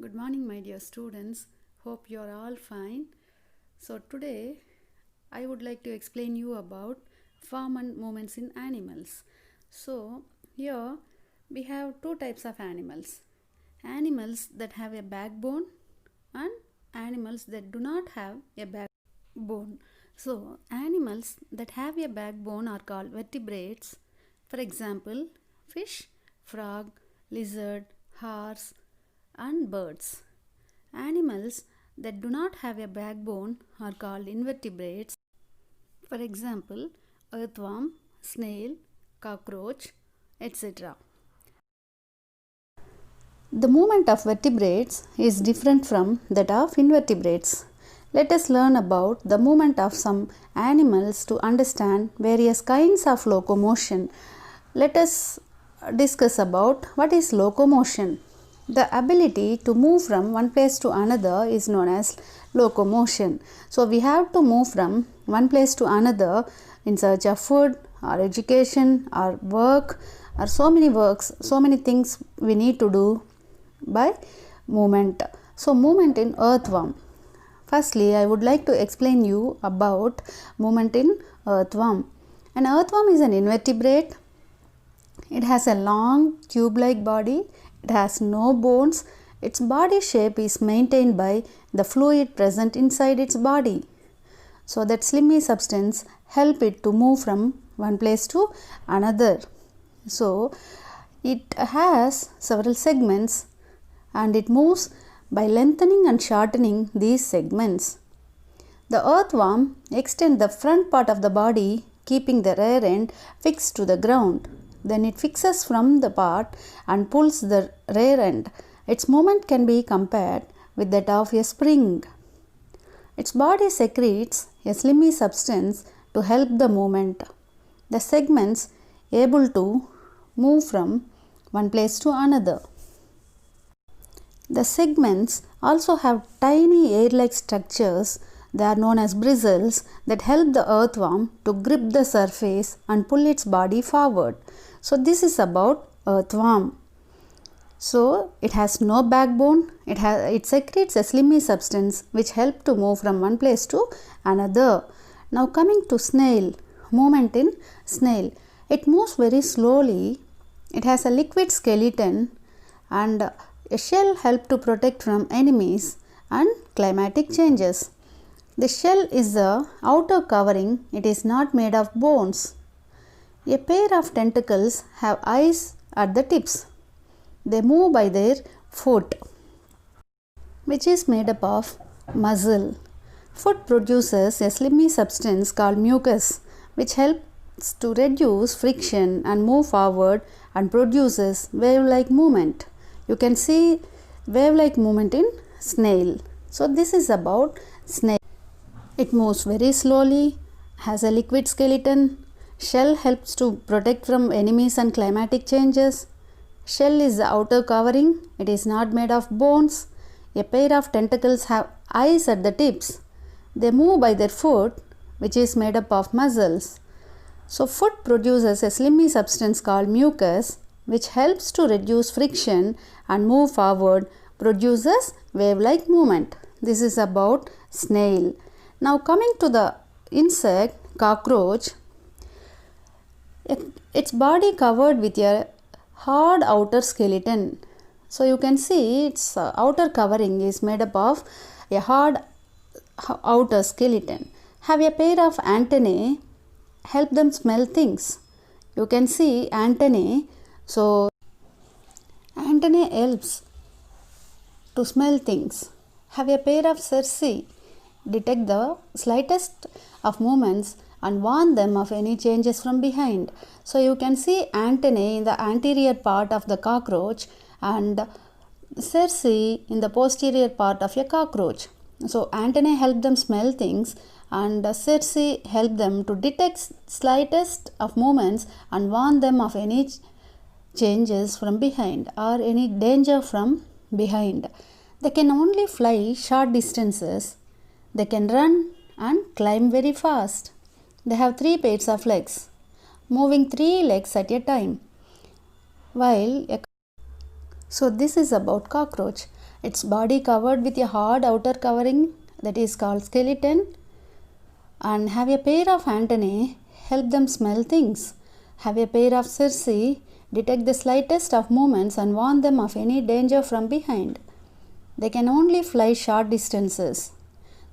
Good morning, my dear students. Hope you are all fine. So today I would like to explain you about form and movements in animals. So here we have two types of animals. Animals that have a backbone and animals that do not have a backbone. So animals that have a backbone are called vertebrates. For example, fish, frog, lizard, horse, and birds. Animals that do not have a backbone are called invertebrates. For example, earthworm, snail, cockroach, etc. The movement of vertebrates is different from that of invertebrates. Let us learn about the movement of some animals to understand various kinds of locomotion. Let us discuss about what is locomotion. The ability to move from one place to another is known as locomotion. So, we have to move from one place to another in search of food or education or work or so many things we need to do by movement. So, movement in earthworm. Firstly, I would like to explain you about movement in earthworm. An earthworm is an invertebrate. It has a long tube-like body. It has no bones. Its body shape is maintained by the fluid present inside its body. So that slimy substance help it to move from one place to another. So it has several segments and it moves by lengthening and shortening these segments. The earthworm extends the front part of the body, keeping the rear end fixed to the ground. Then it fixes from the part and pulls the rear end. Its movement can be compared with that of a spring. Its body secretes a slimy substance to help the movement. The segments able to move from one place to another. The segments also have tiny air-like structures. They are known as bristles that help the earthworm to grip the surface and pull its body forward. So this is about earthworm. So it has no backbone. It secretes a slimy substance which help to move from one place to another. Now coming to snail, movement in snail. It moves very slowly. It has a liquid skeleton and a shell help to protect from enemies and climatic changes. The shell is the outer covering. It is not made of bones. A pair of tentacles have eyes at the tips. They move by their foot, which is made up of muscle. Foot produces a slimy substance called mucus, which helps to reduce friction and move forward and produces wave-like movement. You can see wave-like movement in snail. So this is about snail. It moves very slowly, has a liquid skeleton. Shell helps to protect from enemies and climatic changes. Shell is the outer covering. It is not made of bones. A pair of tentacles have eyes at the tips. They move by their foot, which is made up of muscles. So foot produces a slimy substance called mucus, which helps to reduce friction and move forward, produces wave-like movement. This is about snail. Now coming to the insect, cockroach. Its body covered with a hard outer skeleton. So you can see its outer covering is made up of a hard outer skeleton. Have a pair of antennae, help them smell things. You can see antennae. So antennae helps to smell things. Have a pair of cerci, detect the slightest of movements and warn them of any changes from behind. So you can see antennae in the anterior part of the cockroach and cerci in the posterior part of a cockroach. So antennae help them smell things and cerci help them to detect slightest of movements and warn them of any changes from behind or any danger from behind. They can only fly short distances. They can run and climb very fast. They have 3 pairs of legs, moving 3 legs at a time. So this is about cockroach. Its body covered with a hard outer covering that is called skeleton, and have a pair of antennae help them smell things. Have a pair of cerci detect the slightest of movements and warn them of any danger from behind. They can only fly short distances.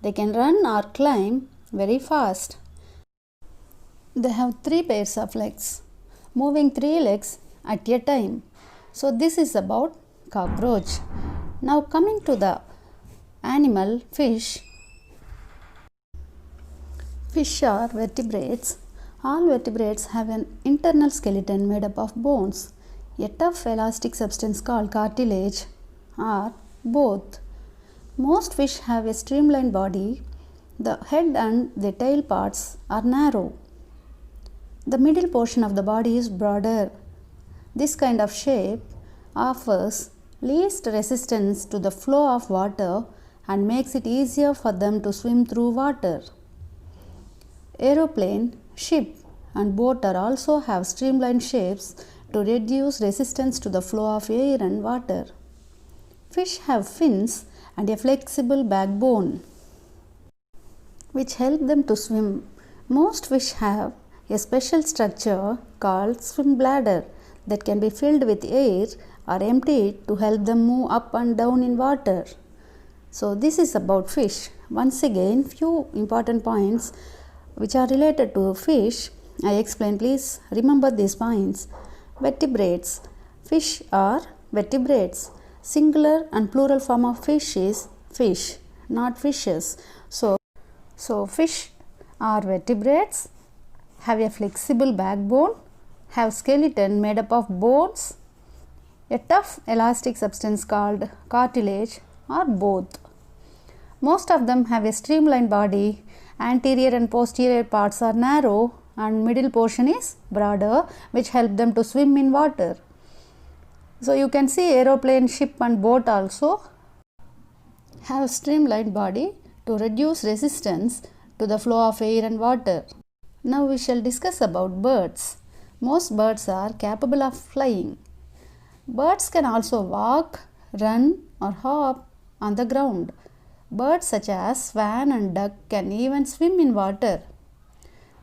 They can run or climb very fast. They have 3 pairs of legs, moving 3 legs at a time. So this is about cockroach. Now coming to the animal fish. Fish are vertebrates. All vertebrates have an internal skeleton made up of bones, a tough elastic substance called cartilage, or both. Most fish have a streamlined body. The head and the tail parts are narrow. The middle portion of the body is broader. This kind of shape offers least resistance to the flow of water and makes it easier for them to swim through water. Aeroplane, ship, and boat are also have streamlined shapes to reduce resistance to the flow of air and water. Fish have fins and a flexible backbone which help them to swim. Most fish have a special structure called swim bladder that can be filled with air or emptied to help them move up and down in water. So this is about fish. Once again, few important points which are related to fish I explain. Please remember these points. Vertebrates. Fish are vertebrates. Singular and plural form of fish is fish, not fishes. So fish are vertebrates, have a flexible backbone, have skeleton made up of bones, a tough elastic substance called cartilage, or both. Most of them have a streamlined body. Anterior and posterior parts are narrow and middle portion is broader, which help them to swim in water. So you can see aeroplane, ship and boat also have streamlined body to reduce resistance to the flow of air and water. Now we shall discuss about birds. Most birds are capable of flying. Birds can also walk, run or hop on the ground. Birds such as swan and duck can even swim in water.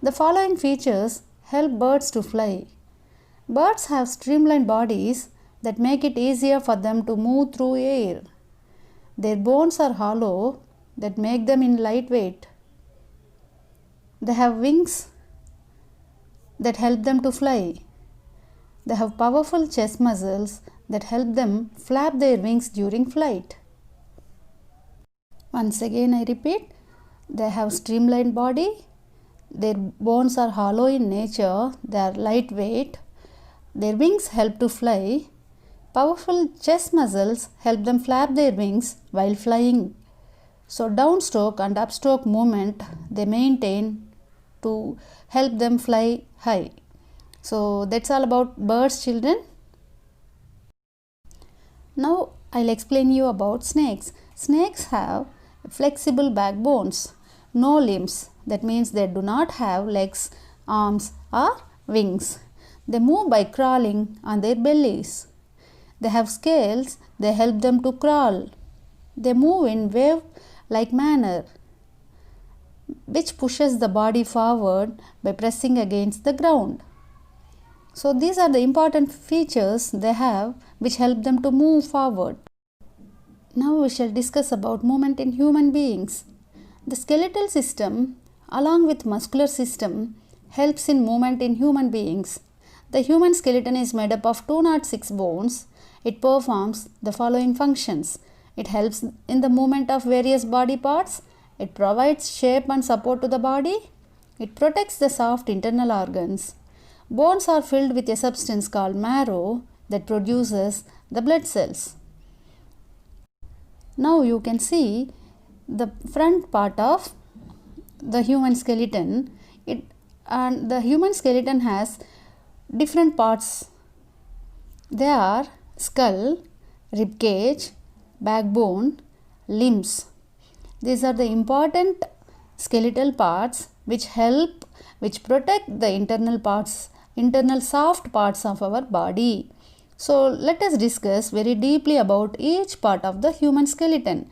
The following features help birds to fly. Birds have streamlined bodies that make it easier for them to move through air. Their bones are hollow that make them lightweight. They have wings that help them to fly. They have powerful chest muscles that help them flap their wings during flight. Once again I repeat, they have streamlined body, their bones are hollow in nature, they are lightweight, their wings help to fly, powerful chest muscles help them flap their wings while flying. So downstroke and upstroke movement they maintain to help them fly high. So that's all about birds, children. Now I'll explain you about snakes. Snakes have flexible backbones, no limbs. That means they do not have legs, arms or wings. They move by crawling on their bellies. They have scales, they help them to crawl. They move in wave-like manner, which pushes the body forward by pressing against the ground. So these are the important features they have which help them to move forward. Now we shall discuss about movement in human beings. The skeletal system along with muscular system helps in movement in human beings. The human skeleton is made up of 206 bones. It performs the following functions. It helps in the movement of various body parts. It provides shape and support to the body. It protects the soft internal organs. Bones are filled with a substance called marrow that produces the blood cells. Now you can see the front part of the human skeleton. And the human skeleton has different parts. They are skull, rib cage, backbone, limbs. These are the important skeletal parts which protect the internal soft parts of our body. So let us discuss very deeply about each part of the human skeleton.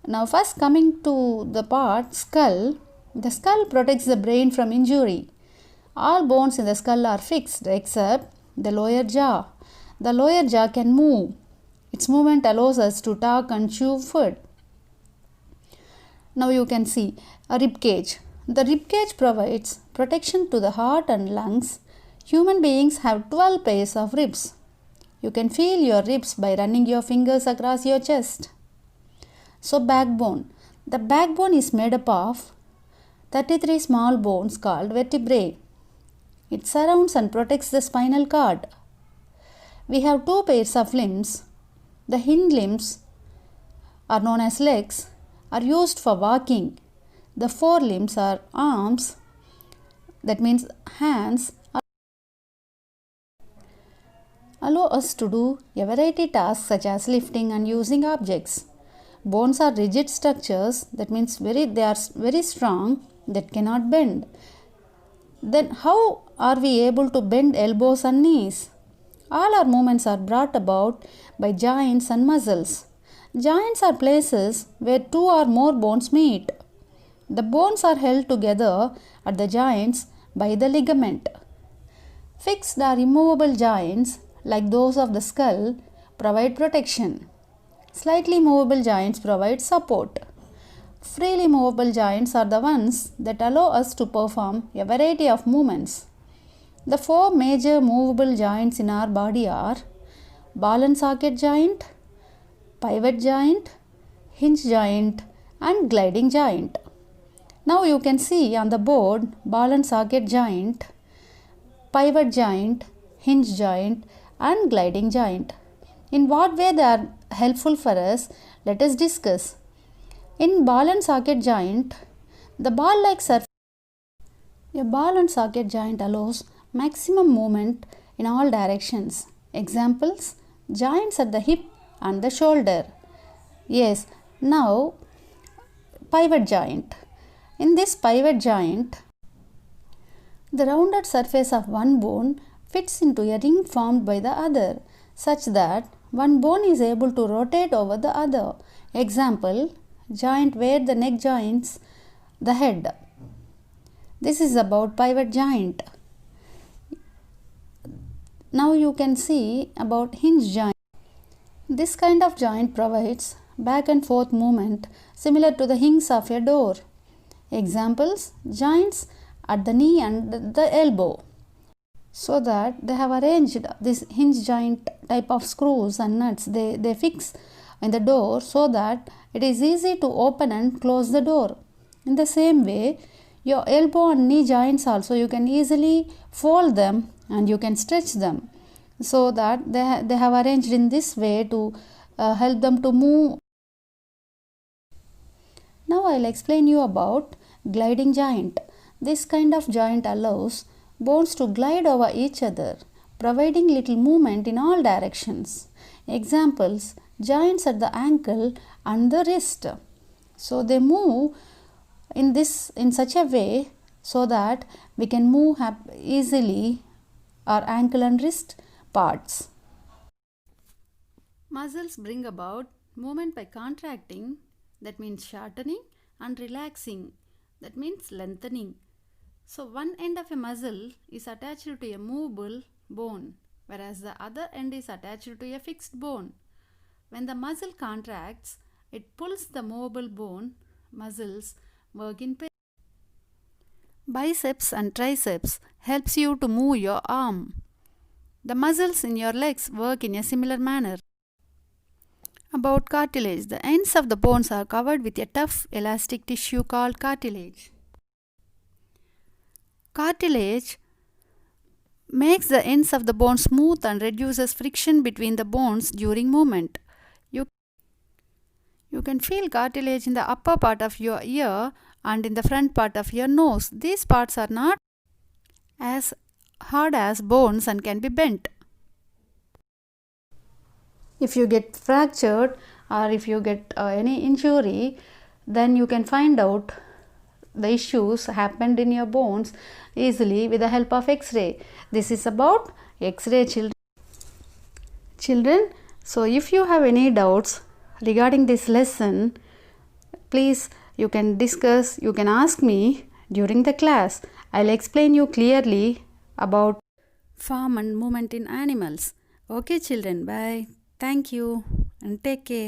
Now first coming to the part skull, the skull protects the brain from injury. All bones in the skull are fixed except the lower jaw. The lower jaw can move. Its movement allows us to talk and chew food. Now you can see a rib cage. The rib cage provides protection to the heart and lungs. Human beings have 12 pairs of ribs. You can feel your ribs by running your fingers across your chest. So backbone. The backbone is made up of 33 small bones called vertebrae. It surrounds and protects the spinal cord. We have 2 pairs of limbs. The hind limbs are known as legs, are used for walking. The forelimbs are arms, that means hands, allow us to do a variety of tasks such as lifting and using objects. Bones are rigid structures, that means they are very strong, that cannot bend. Then how are we able to bend elbows and knees? All our movements are brought about by joints and muscles. Joints are places where 2 or more bones meet. The bones are held together at the joints by the ligament. Fixed or immovable joints, like those of the skull, provide protection. Slightly movable joints provide support. Freely movable joints are the ones that allow us to perform a variety of movements. The 4 major movable joints in our body are ball and socket joint, pivot joint, hinge joint and gliding joint. Now you can see on the board ball and socket joint, pivot joint, hinge joint and gliding joint. In what way they are helpful for us? Let us discuss. In ball and socket joint, the ball-like surface, a ball and socket joint allows maximum movement in all directions. Examples: joints at the hip and the shoulder. Yes, now pivot joint. In this pivot joint, the rounded surface of one bone fits into a ring formed by the other, such that one bone is able to rotate over the other. Example: joint where the neck joins the head. This is about pivot joint. Now you can see about hinge joint. This kind of joint provides back and forth movement similar to the hinges of a door. Examples: joints at the knee and the elbow. So that they have arranged this hinge joint type of screws and nuts. They fix in the door so that it is easy to open and close the door. In the same way, your elbow and knee joints also, you can easily fold them and you can stretch them, so that they have arranged in this way to help them to move. Now I will explain you about gliding joint. This kind of joint allows bones to glide over each other, providing little movement in all directions. Examples: joints at the ankle and the wrist. So they move in such a way so that we can move easily our ankle and wrist parts. Muscles bring about movement by contracting, that means shortening, and relaxing, that means lengthening. So one end of a muscle is attached to a movable bone, whereas the other end is attached to a fixed bone. When the muscle contracts, it pulls the movable bone. Muscles work in pairs. Biceps and triceps helps you to move your arm. The muscles in your legs work in a similar manner. About cartilage, the ends of the bones are covered with a tough elastic tissue called cartilage. Cartilage makes the ends of the bone smooth and reduces friction between the bones during movement. You can feel cartilage in the upper part of your ear and in the front part of your nose. These parts are not as hard as bones and can be bent. If you get fractured or if you get any injury, then you can find out the issues happened in your bones easily with the help of X-ray. This is about X-ray Children, so if you have any doubts regarding this lesson, please you can discuss, you can ask me during the class. I'll explain you clearly about form and movement in animals. Okay children, bye. Thank you and take care.